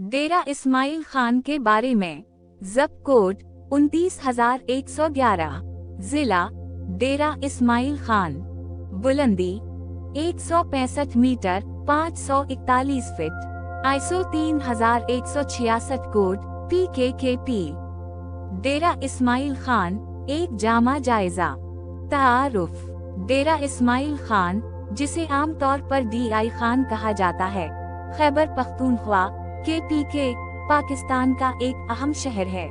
डेरा इस्माइल खान के बारे में। ज़ब्त कोड 29,111। जिला डेरा इस्माइल खान। बुलंदी 165 metre 541 feet. ISO 3166 code PKKP। Dera Ismail Khan एक जामा जायजा। तारुफ। डेरा इस्माइल खान, जिसे आमतौर पर DI खान कहा जाता है, खैबर पख्तूनख्वा KPK पाकिस्तान का एक अहम शहर है।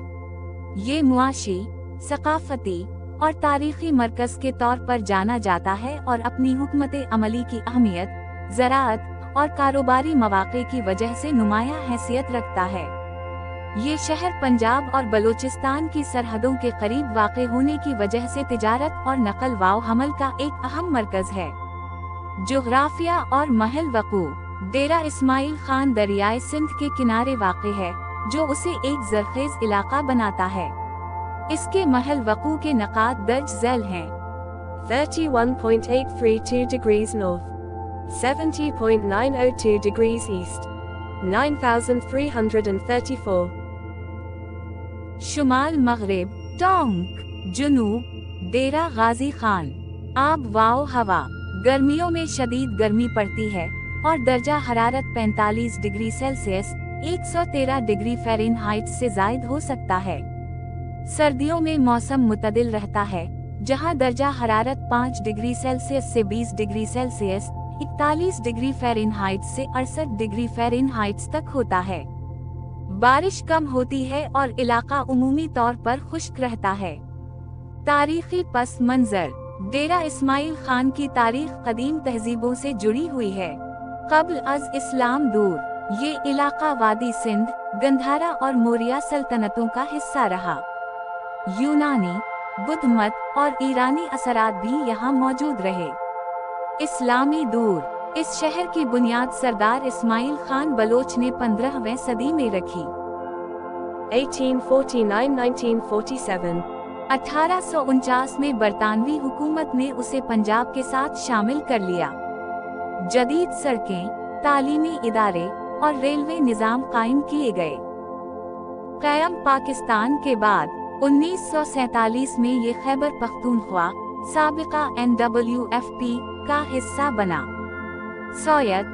ये मुआशी, सकाफती और तारीखी मरकज के तौर पर जाना जाता है और अपनी हुकूमत अमली की अहमियत, ज़राअत और कारोबारी मौक़े की वजह से नुमायां हैसियत रखता है। ये शहर पंजाब और बलूचिस्तान की सरहदों के करीब वाक़े होने की वजह से तिजारत और नकल व हमल का एक अहम मरकज है। जोग्राफिया और महल वक़ू। डेरा इस्माइल खान दरियाए सिंध के किनारे वाक़े है, जो उसे एक ज़रख़ेज़ इलाका बनाता है। इसके महल वक़ू के नक़ात दर्ज ज़ैल हैं। 31.832 degrees north, 70.902 degrees east, 9,334. शुमाल मग़रिब Tonk. जुनूब डेरा गाजी खान। आब वाओ हवा। गर्मियों में शदीद गर्मी पड़ती है और दर्जा हरारत 45 डिग्री सेल्सियस 113 डिग्री फ़ारेनहाइट से ज़ायद हो सकता है। सर्दियों में मौसम मुतदिल रहता है, जहां दर्जा हरारत 5 डिग्री सेल्सियस से 20 डिग्री सेल्सियस 41 डिग्री फ़ारेनहाइट से 68 डिग्री फ़ारेनहाइट तक होता है। बारिश कम होती है और इलाका उमूमी तौर पर खुश्क रहता है। तारीखी पस मंजर। डेरा इस्माइल खान की तारीख कदीम तहजीबों से जुड़ी हुई है। क़ब्ल अज़ इस्लाम दूर ये इलाका वादी सिंध, गंधारा और मौर्य सल्तनतों का हिस्सा रहा। यूनानी, बुद्ध मत और ईरानी असरात भी यहाँ मौजूद रहे। इस्लामी दूर। इस शहर की बुनियाद सरदार इस्माइल खान बलोच ने 15वीं सदी में रखी। 1849-1947। 1849 में बरतानवी हुकूमत ने उसे पंजाब के साथ शामिल कर लिया। जदीद सड़कें, तालीमी इदारे और रेलवे निज़ाम कायम किए गए। क़याम पाकिस्तान के बाद 1947 में ये खैबर पख्तूनख्वा, साबिका NWFP का हिस्सा बना। सोयत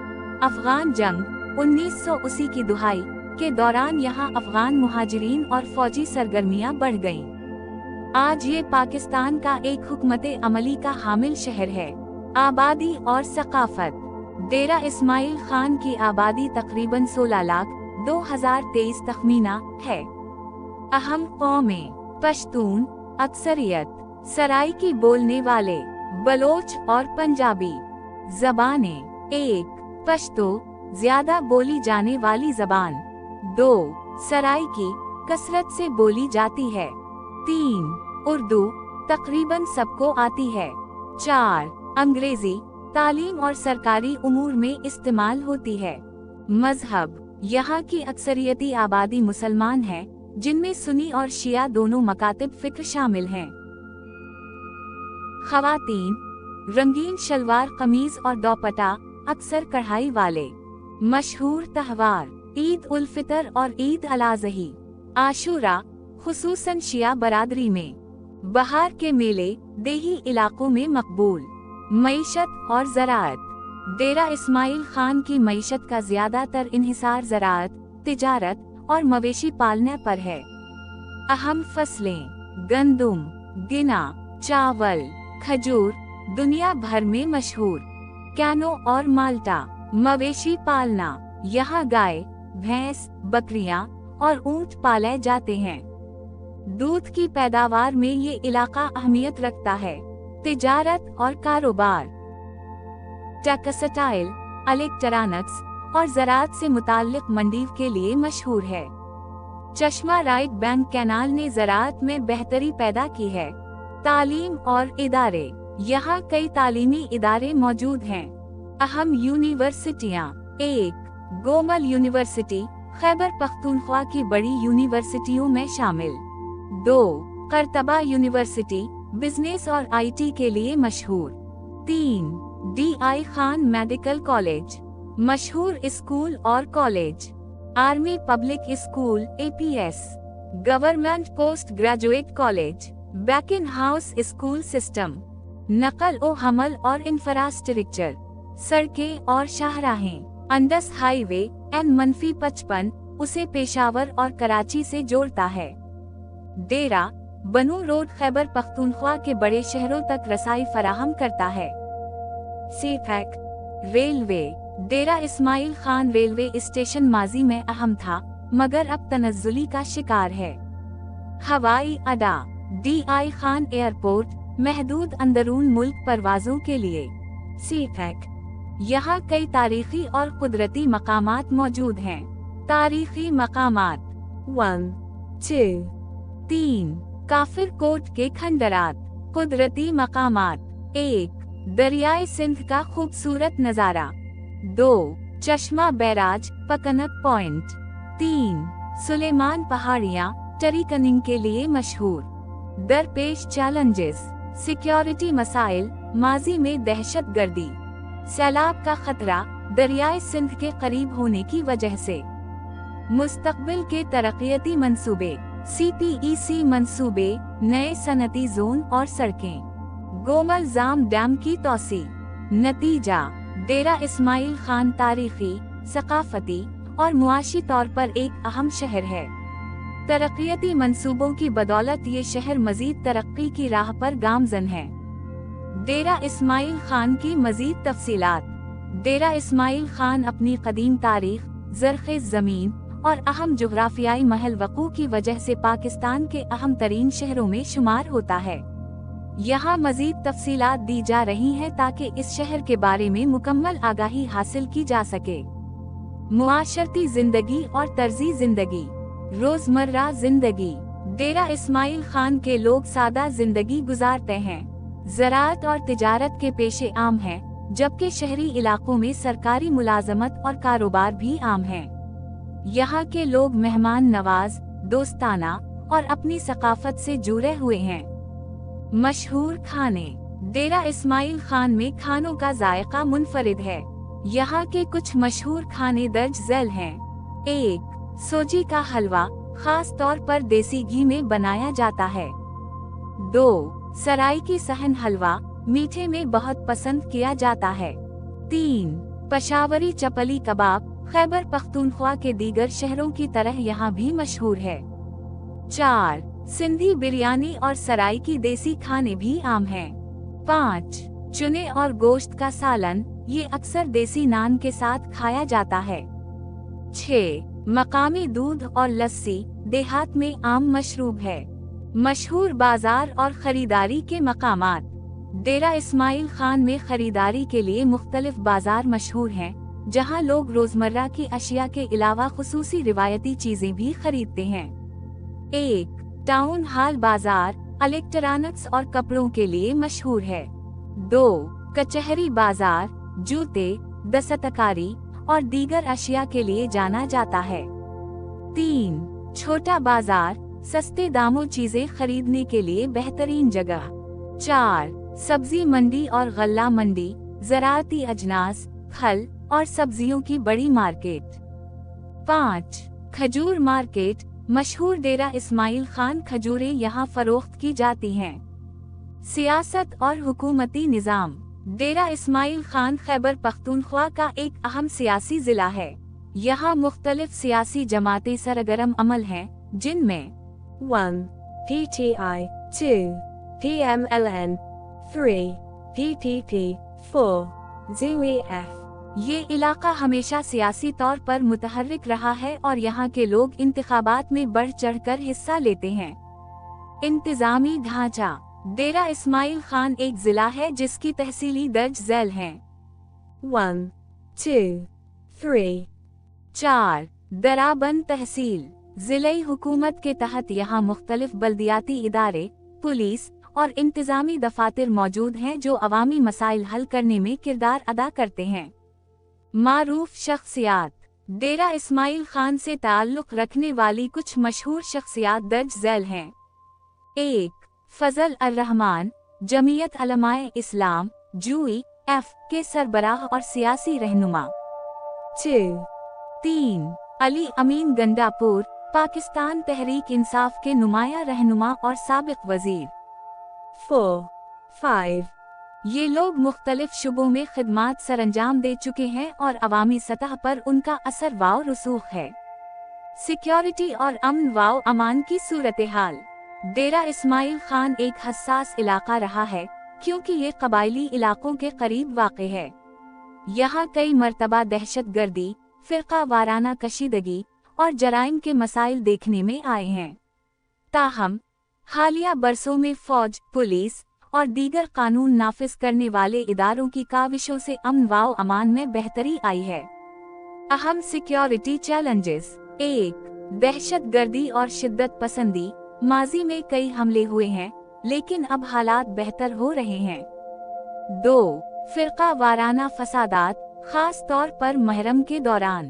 अफगान जंग 1980 की दुहाई के दौरान यहाँ अफगान मुहाजिरीन और फौजी सरगर्मियाँ बढ़ गईं। आज ये पाकिस्तान का एक हुकूमत अमली का हामिल शहर है। आबादी और सकाफत। डेरा इस्माइल खान की आबादी तकरीबन 16 लाख 2023 तखमीना है। अहम कौमें: पश्तून अक्सरियत, सराइकी बोलने वाले, बलोच और पंजाबी। ज़बानें: 1 पश्तो, ज्यादा बोली जाने वाली ज़बान। 2 सराइकी, कसरत से बोली जाती है। 3 उर्दू, तकरीबन सबको आती है। 4 अंग्रेजी, तालीम और सरकारी उमूर में इस्तेमाल होती है। मजहब: यहाँ की अक्सरियती आबादी मुसलमान है, जिनमें सुन्नी और शिया दोनों मकातिब फ़िक्र शामिल हैं। ख़वातीन: रंगीन शलवार कमीज और दोपट्टा, अक्सर कढ़ाई वाले। मशहूर त्योहार: ईद उल फितर और ईद अल अज़ही। आशूरा, खुसूसन शिया बरादरी में। बहार के मेले देही इलाकों में मकबूल। मईशत और ज़राअत: डेरा इस्माइल खान की मईशत का ज़्यादातर इन्हिसार ज़राअत, तिजारत और मवेशी पालने पर है। अहम फसलें: गंदुम, गिना, चावल, खजूर, दुनिया भर में मशहूर। कैनो और माल्टा। मवेशी पालना: यहाँ गाय, भैंस, बकरियां और ऊंट पाले जाते हैं। दूध की पैदावार में ये इलाका अहमियत रखता है। तिजारत और कारोबार: टेक्सटाइल, इलेक्ट्रॉनिक्स और ज़राअत से मुताल्लिक मंडी के लिए मशहूर है। चश्मा राइट बैंक कैनाल ने ज़राअत में बेहतरी पैदा की है। तालीम और इदारे: यहाँ कई तालीमी इदारे मौजूद हैं। अहम यूनिवर्सिटियाँ: 1 गोमल यूनिवर्सिटी, खैबर पख्तूनख्वा की बड़ी यूनिवर्सिटियों में शामिल। 2 करतबा यूनिवर्सिटी, बिजनेस और IT के लिए मशहूर। 3 DI खान मेडिकल कॉलेज, मशहूर स्कूल और college. Army public school APS, government post graduate college, Beaconhouse school system, नकल ओ हमल और इंफ्रास्ट्रक्चर, सड़कें और शाहराहें, अंडस हाईवे N-55 उसे पेशावर और कराची से जोड़ता है। डेरा बनू रोड खैबर पख्तूनख्वा के बड़े शहरों तक रसाई फराहम करता है। सीपैक रेलवे, डेरा इस्माइल खान रेलवे स्टेशन माजी में अहम था मगर अब तनज़्ज़ुली का शिकार है। हवाई अड्डा DI खान एयरपोर्ट, महदूद अंदरून मुल्क परवाजों के लिए। सीपैक यहाँ कई तारीखी और कुदरती मकामात मौजूद हैं। तारीखी मकामात 1, 2, 3 काफिर कोट के खंडरात। कुदरती मकामात 1 दरियाए सिंध का खूबसूरत नज़ारा, 2 चश्मा बैराज पकनक पॉइंट, 3 सुलेमान पहाड़ियाँ टरीकनिंग के लिए मशहूर। दरपेश चैलेंजेस, सिक्योरिटी मसाइल, माजी में दहशत गर्दी, सैलाब का खतरा दरियाए सिंध के करीब होने की वजह से। मुस्तकबिल के तरक्याती मंसूबे, CPEC मंसूबे, नए सनती जोन और सड़कें। गोमल जाम डैम की तोसी। नतीजा, डेरा इस्माइल खान तारीखी, सकाफती और मुआशी तौर पर एक अहम शहर है। तरक्याती मंसूबों की बदौलत ये शहर मजीद तरक्की की राह पर गामजन है। डेरा इस्माइल खान की मजीद तफसीलात। डेरा इस्माइल खान अपनी कदीम तारीख, ज़रख़ेज़ ज़मीन और अहम जुग़राफ़ियाई महल वक़ू की वजह से पाकिस्तान के अहम तरीन शहरों में शुमार होता है। यहाँ मजीद तफसीलात दी जा रही हैं ताकि इस शहर के बारे में मुकम्मल आगाही हासिल की जा सके। मुआशरती ज़िंदगी और तर्ज़ी ज़िंदगी। रोज़मर्रा ज़िंदगी, डेरा इस्माइल खान के लोग सादा ज़िंदगी गुजारते हैं। ज़राअत और तिजारत के पेशे आम हैं, जबकि शहरी इलाकों में सरकारी मुलाजमत और कारोबार भी आम हैं। यहाँ के लोग मेहमान नवाज, दोस्ताना और अपनी सकाफत से जुड़े हुए हैं। मशहूर खाने, डेरा इस्माइल खान में खानों का जायका मुनफरिद है। यहाँ के कुछ मशहूर खाने दर्ज झैल हैं। 1 सोजी का हलवा, खास तौर पर देसी घी में बनाया जाता है। 2 सराय की सहन हलवा, मीठे में बहुत पसंद किया जाता है। 3 पेशावरी चपली कबाब, खैबर पख्तूनख्वा के दीगर शहरों की तरह यहाँ भी मशहूर है। 4 सिंधी बिरयानी और सराय की देसी खाने भी आम हैं। 5 चुने और गोश्त का सालन, ये अक्सर देसी नान के साथ खाया जाता है। 6 मकामी दूध और लस्सी, देहात में आम मशरूब है। मशहूर बाजार और खरीदारी के मकामात। डेरा इस्माइल खान में खरीदारी के लिए मुख्तलिफ बाजार मशहूर हैं, जहां लोग रोजमर्रा की अशिया के अलावा खुसूसी रिवायती चीजें भी खरीदते हैं। 1 टाउन हॉल बाजार, इलेक्ट्रॉनिक्स और कपड़ों के लिए मशहूर है। 2 कचहरी बाजार, जूते, दस्तकारी और दीगर अशिया के लिए जाना जाता है। 3 छोटा बाजार, सस्ते दामों चीजें खरीदने के लिए बेहतरीन जगह। 4 सब्जी मंडी और गल्ला मंडी, ज़राअती अजनास, फल और सब्जियों की बड़ी मार्केट। 5 खजूर मार्केट, मशहूर डेरा इस्माइल खान खजूरें यहाँ फरोख्त की जाती हैं। सियासत और हुकूमती निज़ाम। डेरा इस्माइल खान खैबर पख्तूनख्वा का एक अहम सियासी जिला है। यहाँ मुख्तलिफ सियासी जमातें सरगर्म अमल हैं, जिनमें 1 PTI, 2 PMLN, 3 PPP, 4 ZUEF। ये इलाका हमेशा सियासी तौर पर मुतहर्रिक रहा है और यहाँ के लोग इंतखाबात में बढ़ चढ़कर हिस्सा लेते हैं। इंतजामी ढांचा। डेरा इस्माइल खान एक जिला है जिसकी तहसीली दर्ज झैल हैं। 1 2 3 4 दराबंद तहसील। जिले हुकूमत के तहत यहाँ मुख्तलिफ बल्दियाती इदारे, पुलिस और इंतजामी दफातर मौजूद हैं जो अवामी मसाइल हल करने में किरदार अदा करते हैं। मारूफ शख्सियात। डेरा इस्माइल खान से ताल्लुक़ रखने वाली कुछ मशहूर शख्सियात दर्ज झैल हैं। 1 फजल अर्रहमान, जमीयत उलमाए इस्लाम (JUEF) के सरबराह और सियासी रहनुमा। 2 3 अली अमीन गंडापुर, पाकिस्तान तहरीक इंसाफ के नुमाया रहनुमा और साबिक वजीर। 4, 5, ये लोग मुख्तलिफ शुबों में खिदमात सरंजाम दे चुके हैं और अवामी सतह पर उनका असर वाव रसूख है। सिक्योरिटी और अमन वाव अमान की सूरत हाल। डेरा इस्माइल खान एक हसास इलाका रहा है क्योंकि ये कबायली इलाकों के करीब वाक़े है। यहाँ कई मरतबा दहशत गर्दी, फिरका वाराना कशीदगी और जराइम के मसाइल देखने में आए हैं। ताहम हालिया बरसों में फौज, पुलिस और दीगर कानून नाफिज करने वाले इदारों की काविशों से अमन वाव अमान में बेहतरी आई है। अहम सिक्योरिटी चैलेंजेस। 1. दहशत गर्दी और शिद्दत पसंदी। माजी में कई हमले हुए हैं लेकिन अब हालात बेहतर हो रहे हैं। 2. फिरका वाराना फसादात, खास तौर पर मुहर्रम के दौरान।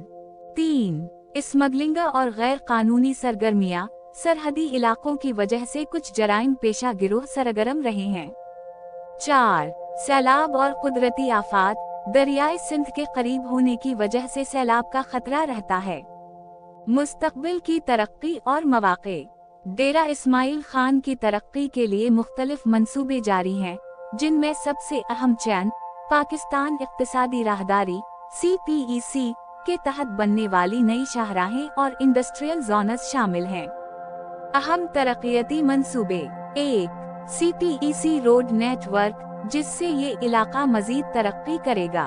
3. स्मगलिंग और गैर कानूनी सरगर्मियां। सरहदी इलाकों की वजह से कुछ जराइम पेशा गिरोह सरगर्म रहे हैं। 4. सैलाब और कुदरती आफात। दरियाए सिंध के करीब होने की वजह से सैलाब का खतरा रहता है। मुस्तकबिल की तरक्की और मौक़े। डेरा इस्माइल खान की तरक्की के लिए मुख्तलिफ मंसूबे जारी हैं, जिनमें सबसे अहम चैन पाकिस्तान इक्तिसादी राहदारी CPEC के तहत बनने वाली नई शाहराहें और इंडस्ट्रियल जोनस शामिल हैं। अहम तरक्याती मंसूबे। 1. CPEC रोड नेटवर्क, जिससे ये इलाका मजीद तरक्की करेगा।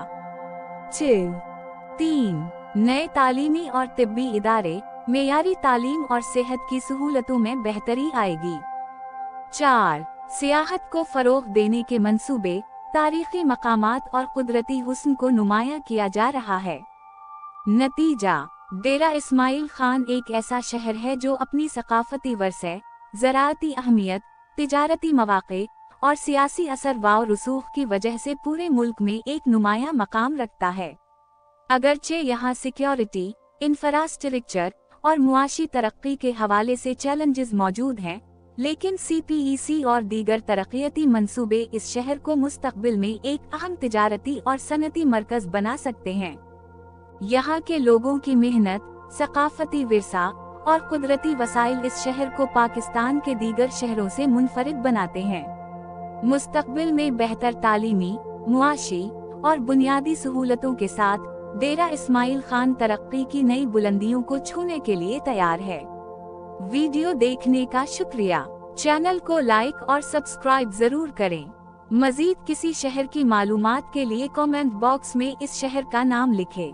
2, 3. नए तालीमी और तिब्बी इदारे, मेयारी तालीम और सेहत की सहूलतों में बेहतरी आएगी। 4. सियाहत को फरोग देने के मंसूबे, तारीखी मकामात और कुदरती हुस्न को नुमाया किया जा रहा है। नतीजा, डेरा इस्माइल खान एक ऐसा शहर है जो अपनी सकाफती वर्से, ज़राअती अहमियत, तिजारती मौक़े और सियासी असर वाव रसूख की वजह से पूरे मुल्क में एक नुमाया मकाम रखता है। अगरचे यहाँ सिक्योरिटी, इंफ्रास्ट्रक्चर और मुआशी तरक्की के हवाले से चैलेंजेस मौजूद हैं, लेकिन CPEC और दीगर तरक्याती मंसूबे इस शहर को मुस्तकबिल में एक अहम तिजारती और सनती मरकज बना सकते हैं। यहाँ के लोगों की मेहनत, सकाफती विरसा और कुदरती वसाइल इस शहर को पाकिस्तान के दीगर शहरों से मुनफरिद बनाते हैं। मुस्तकबिल में बेहतर तालीमी, मुआशी और बुनियादी सहूलतों के साथ डेरा इस्माइल खान तरक्की की नई बुलंदियों को छूने के लिए तैयार है। वीडियो देखने का शुक्रिया। चैनल को लाइक और सब्सक्राइब जरूर करें। मजीद किसी शहर की मालूमात के लिए कमेंट बॉक्स में इस शहर का नाम लिखें।